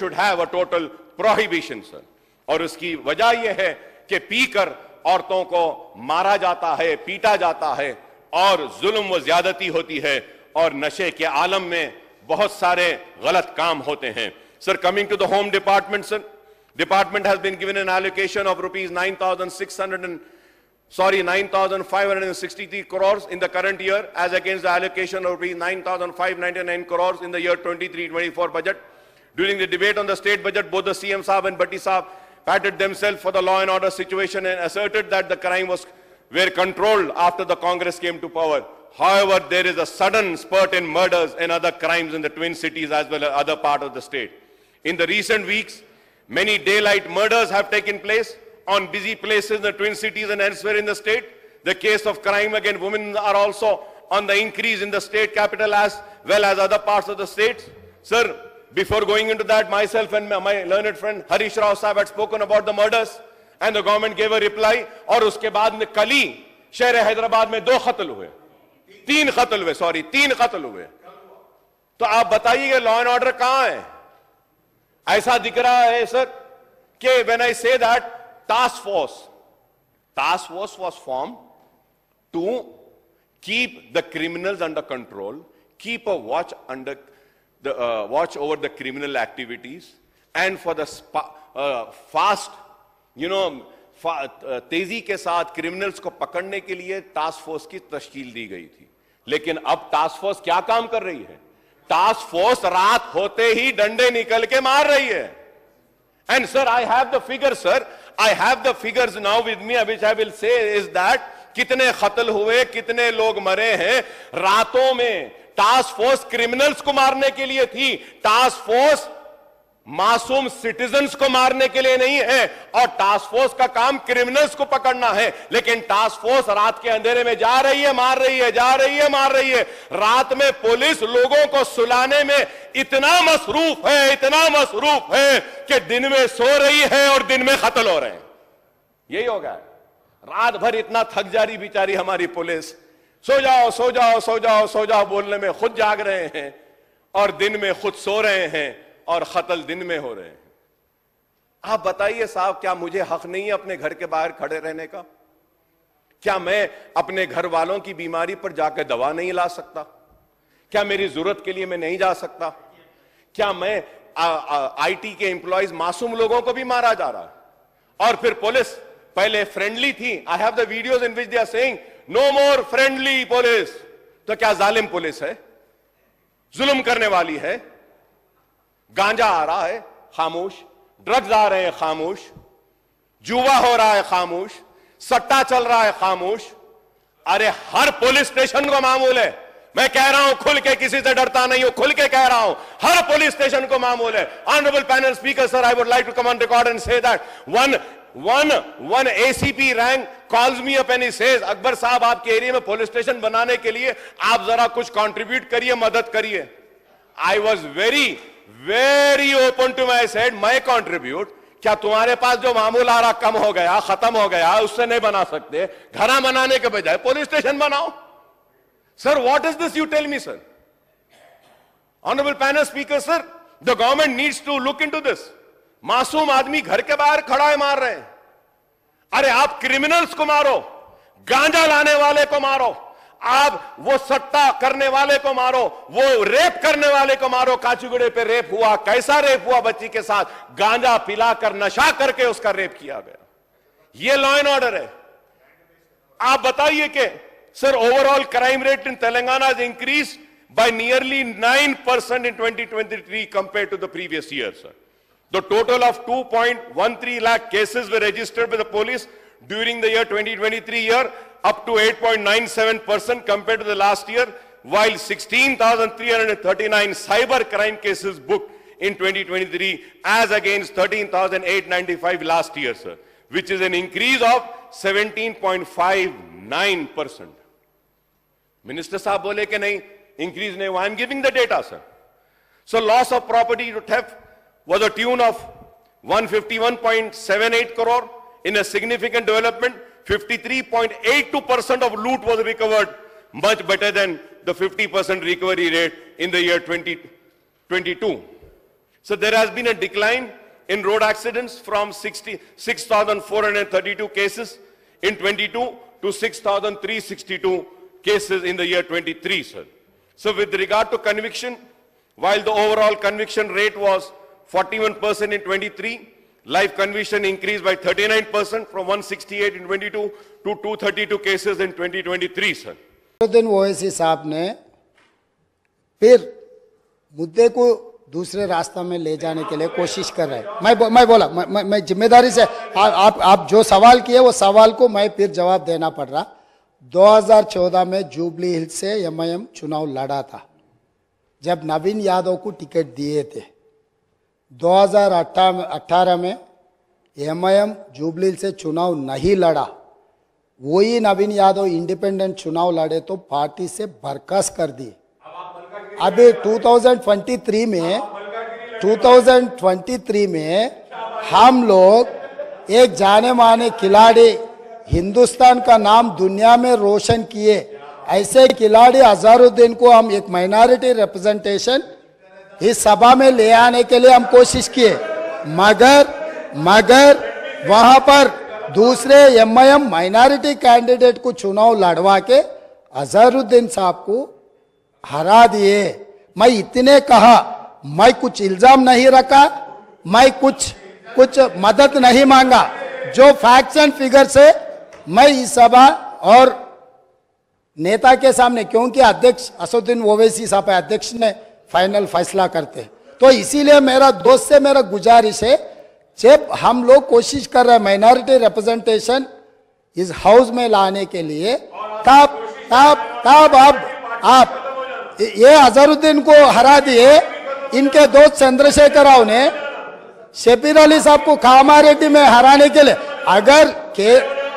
should have a total prohibition, sir. और उसकी वजह यह है कि पीकर औरतों को मारा जाता है, पीटा जाता है और जुल्म व ज्यादती होती है और नशे के आलम में बहुत सारे गलत काम होते हैं. Sir, coming to the home department, sir, department has been given an allocation of rupees 9,563 crores in the current year, as against the allocation of rupees 9,599 crores in the year 23-24 budget. During the debate on the state budget, both the CM Saab and Bhatti Saab patted themselves for the law and order situation and asserted that the crime were controlled after the Congress came to power. However, there is a sudden spurt in murders and other crimes in the Twin Cities as well as other parts of the state. In the recent weeks, many daylight murders have taken place on busy places in the Twin Cities and elsewhere in the state. The case of crime against women are also on the increase in the state capital as well as other parts of the states. Sir, before going into that, myself and my learned friend Harish Rao Sahab had spoken about the murders and the government gave a reply. और उसके बाद में कल ही शहर हैदराबाद में 3 कत्ल हुए. तो आप बताइए लॉ एंड ऑर्डर कहां है? ऐसा दिख रहा है सर कि when I say that task force was formed to keep the criminals under control, keep a watch under the watch over the criminal activities, and for the fast, तेजी के साथ क्रिमिनल्स को पकड़ने के लिए टास्क फोर्स की तश्कील दी गई थी. लेकिन अब टास्क फोर्स क्या काम कर रही है? टास्क फोर्स रात होते ही डंडे निकल के मार रही है. And sir, I have the figures, sir. I have the figures now with me, which I will say is that कितने कत्ल हुए, कितने लोग मरे हैं रातों में. टास्क फोर्स क्रिमिनल्स को मारने के लिए थी. टास्क फोर्स मासूम सिटीजन्स को मारने के लिए नहीं है. और टास्क फोर्स का काम क्रिमिनल्स को पकड़ना है. लेकिन टास्क फोर्स रात के अंधेरे में जा रही है, मार रही है, जा रही है, मार रही है. रात में पुलिस लोगों को सुलाने में इतना मसरूफ है कि दिन में सो रही है और दिन में कत्ल हो रहे हैं. यही होगा. रात भर इतना थक जा रही बेचारी हमारी पुलिस. सो जाओ बोलने में खुद जाग रहे हैं और दिन में खुद सो रहे हैं और कत्ल दिन में हो रहे हैं. आप बताइए साहब, क्या मुझे हक नहीं है अपने घर के बाहर खड़े रहने का? क्या मैं अपने घर वालों की बीमारी पर जाकर दवा नहीं ला सकता? क्या मेरी जरूरत के लिए मैं नहीं जा सकता? क्या मैं आईटी के एम्प्लॉयज मासूम लोगों को भी मारा जा रहा है और फिर पुलिस पहले फ्रेंडली थी. I have the videos in which they are saying no more friendly police. तो क्या जालिम पुलिस है? जुल्म करने वाली है? गांजा आ रहा है खामोश, ड्रग्स आ रहे हैं खामोश, जुआ हो रहा है खामोश, सट्टा चल रहा है खामोश. अरे हर पुलिस स्टेशन को मामूल है. मैं कह रहा हूं खुल के, किसी से डरता नहीं हूं, खुल के कह रहा हूं, हर पुलिस स्टेशन को मामूल है. Honourable panel speaker sir, I would like to come on record and say that one ACP rank calls me up and he says, Akbar साहब आपके एरिया में पुलिस स्टेशन बनाने के लिए आप जरा कुछ कंट्रीब्यूट करिए, मदद करिए. I was very open to my said, मैं कंट्रीब्यूट? क्या तुम्हारे पास जो मामूल आ रहा कम हो गया, खत्म हो गया, उससे नहीं बना सकते? घरा बनाने के बजाय पुलिस स्टेशन बनाओ. Sir, what is this you tell me, sir? Honorable panel speaker, sir, the government needs to look into this. मासूम आदमी घर के बाहर खड़ा है, मार रहे हैं. अरे आप क्रिमिनल्स को मारो, गांजा लाने वाले को मारो, आप वो सट्टा करने वाले को मारो, वो रेप करने वाले को मारो. काचीगुड़े पे रेप हुआ, कैसा रेप हुआ? बच्ची के साथ गांजा पिलाकर, नशा करके उसका रेप किया गया. ये लॉ एंड ऑर्डर है? आप बताइए कि sir overall crime rate in Telangana has increased by nearly 9% in 2023 compared to the previous year, sir. The total of 2.13 lakh cases were registered by the police during the year 2023 year, up to 8.97% compared to the last year, while 16,339 cyber crime cases booked in 2023 as against 13,895 last year, sir, which is an increase of 17.59%. Minister साहब बोले कि नहीं, increase नहीं हुआ. I am giving the data, sir. So loss of property to theft was a tune of 151.78 crore. In a significant development, 53.82% of loot was recovered, much better than the 50% recovery rate in the year 2022. So there has been a decline in road accidents from 6,432 cases in 22 to 6,362 cases in the year 23, sir. So with regard to conviction, while the overall conviction rate was 41% in 23, live conviction increased by 39% from 168 in 22 to 232 cases in 2023, sir. दिन ओवैसी साहब ने फिर मुद्दे को दूसरे रास्ता में ले जाने के लिए कोशिश कर रहे हैं। मैं बोला मैं जिम्मेदारी से आप जो सवाल किए वो सवाल को मैं फिर जवाब देना पड़ रहा। 2014 में जुबली हिल्स से एमआईएम चुनाव लड़ा था जब नवीन यादव को टिकट दिए थे। 2018 में एमआईएम जुबली हिल्स से चुनाव नहीं लड़ा, वही नवीन यादव इंडिपेंडेंट चुनाव लड़े तो पार्टी से बर्खास्त कर दी। अभी 2023 में हम लोग एक जाने माने खिलाड़ी, हिंदुस्तान का नाम दुनिया में रोशन किए ऐसे खिलाड़ी अजहरुद्दीन को हम एक माइनॉरिटी रिप्रेजेंटेशन इस सभा में ले आने के लिए हम कोशिश किए, मगर वहां पर दूसरे एमआईएम माइनॉरिटी कैंडिडेट को चुनाव लड़वा के अजहरुद्दीन साहब को हरा दिए। मैं इतने कहा, मैं कुछ इल्जाम नहीं रखा, मैं कुछ मदद नहीं मांगा, जो फैक्ट्स एंड फिगर से मैं इस सभा और नेता के सामने, क्योंकि अध्यक्ष असदुद्दीन ओवैसी साहब अध्यक्ष ने फाइनल फैसला करते, तो इसीलिए मेरा दोस्त से मेरा गुजारिश है, जब हम लोग कोशिश कर रहे हैं माइनॉरिटी रिप्रेजेंटेशन इस हाउस में लाने के लिए, तब आप ये अजहरुद्दीन को हरा दिए। इनके दोस्त चंद्रशेखर राव ने शबीर अली साहब को कामारेड्डी में हराने के लिए, अगर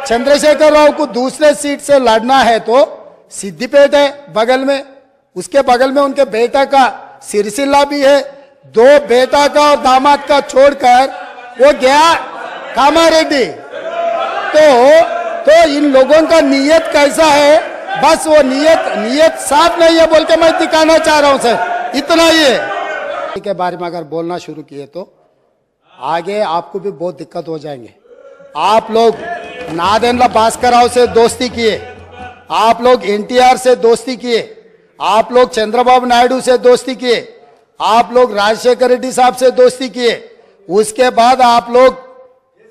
चंद्रशेखर राव को दूसरे सीट से लड़ना है तो सिद्दीपेट है बगल में, उसके बगल में उनके बेटा का सिरसिल्ला भी है, दो बेटा का और दामाद का छोड़कर वो गया कामारेड्डी। तो इन लोगों का नीयत कैसा है, बस वो नीयत साफ नहीं है बोल के मैं दिखाना चाह रहा हूं सर, इतना ही है। के बारे में अगर बोलना शुरू किए तो आगे आपको भी बहुत दिक्कत हो जाएंगे। आप लोग नादेंद्र भास्कर राव से दोस्ती किए, आप लोग एनटीआर से दोस्ती किए, आप लोग चंद्रबाबू नायडू से दोस्ती किए, आप लोग राजशेखर रेड्डी साहब से दोस्ती किए, उसके बाद आप लोग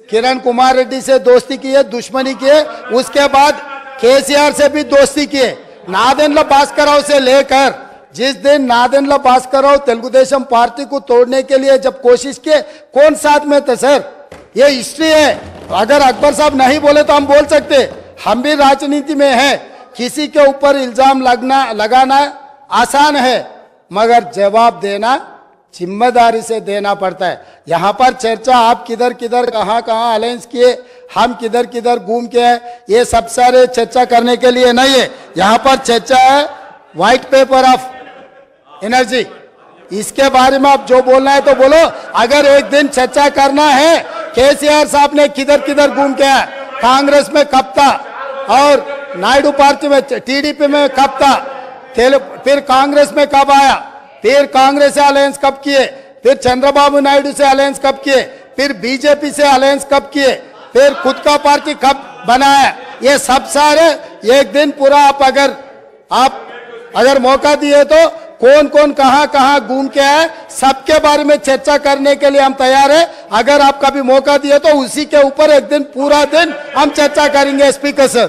किरण कुमार रेड्डी से दोस्ती किए, दुश्मनी किए, उसके बाद केसीआर से भी दोस्ती किए। नादेंद्र भास्कर राव से लेकर जिस दिन नादेंद्र भास्कर राव तेलुगु देशम पार्टी को तोड़ने के लिए जब कोशिश किए, कौन साथ में थे सर? ये हिस्ट्री है। अगर अकबर साहब नहीं बोले तो हम बोल सकते, हम भी राजनीति में हैं, किसी के ऊपर इल्जाम लगाना आसान है, मगर जवाब देना जिम्मेदारी से देना पड़ता है। यहाँ पर चर्चा आप किधर कहाँ अलायंस किए, हम किधर घूम के हैं, ये सब सारे चर्चा करने के लिए नहीं है। यहाँ पर चर्चा है व्हाइट पेपर ऑफ एनर्जी, इसके बारे में आप जो बोलना है तो बोलो। अगर एक दिन चर्चा करना है केसीआर साहब ने किधर घूम के आया, कांग्रेस में कब था और नायडू पार्टी में टीडीपी में कब था, फिर कांग्रेस में कब आया, फिर कांग्रेस से अलायंस कब किए, फिर चंद्रबाबू नायडू से अलायंस कब किए, फिर बीजेपी से अलायंस कब किए, फिर खुद का पार्टी कब बनाया, ये सब सारे एक दिन पूरा आप अगर मौका दिए तो कौन कहाँ घूम के आए, सबके बारे में चर्चा करने के लिए हम तैयार है। अगर आप कभी मौका दिए तो उसी के ऊपर एक दिन पूरा दिन हम चर्चा करेंगे। Speaker sir.